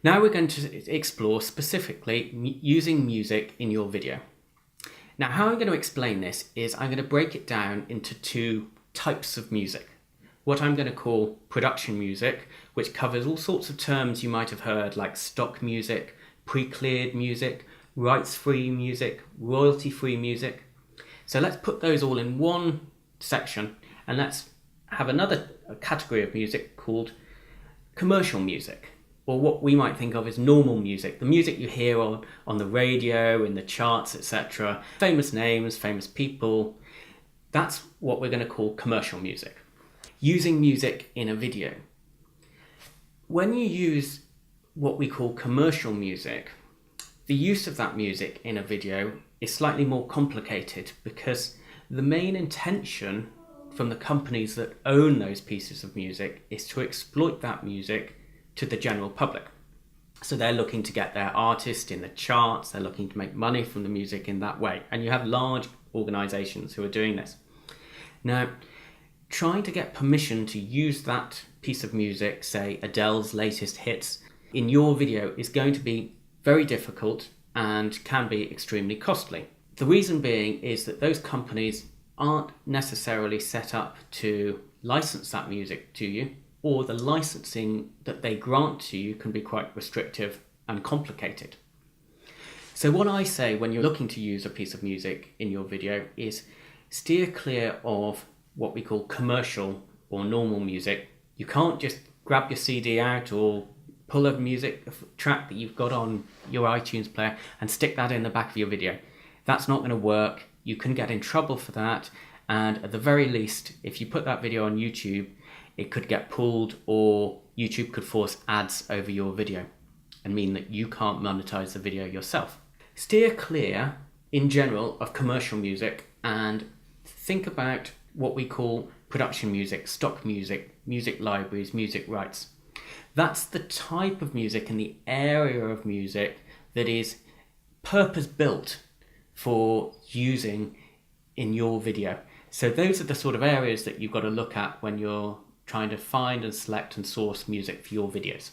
Now we're going to explore specifically using music in your video. Now how I'm going to explain this is I'm going to break it down into two types of music. What I'm going to call production music, which covers all sorts of terms you might have heard like stock music, pre-cleared music, rights-free music, royalty-free music. So let's put those all in one section and let's have another category of music called commercial music, or what we might think of as normal music, the music you hear on the radio, in the charts, etc. Famous names, famous people. That's what we're going to call commercial music. Using music in a video. When you use what we call commercial music, the use of that music in a video is slightly more complicated because the main intention from the companies that own those pieces of music is to exploit that music to the general public. So they're looking to get their artist in the charts, they're looking to make money from the music in that way. And you have large organizations who are doing this. Now, trying to get permission to use that piece of music, say Adele's latest hits, in your video is going to be very difficult and can be extremely costly. The reason being is that those companies aren't necessarily set up to license that music to you, or the licensing that they grant to you can be quite restrictive and complicated. So what I say when you're looking to use a piece of music in your video is steer clear of what we call commercial or normal music. You can't just grab your CD out or pull a music track that you've got on your iTunes player and stick that in the back of your video. That's not going to work. You can get in trouble for that, and at the very least, if you put that video on YouTube, it could get pulled, or YouTube could force ads over your video and mean that you can't monetize the video yourself. Steer clear in general of commercial music and think about what we call production music, stock music, music libraries, music rights. That's the type of music and the area of music that is purpose-built for using in your video. So those are the sort of areas that you've got to look at when you're trying to find and select and source music for your videos.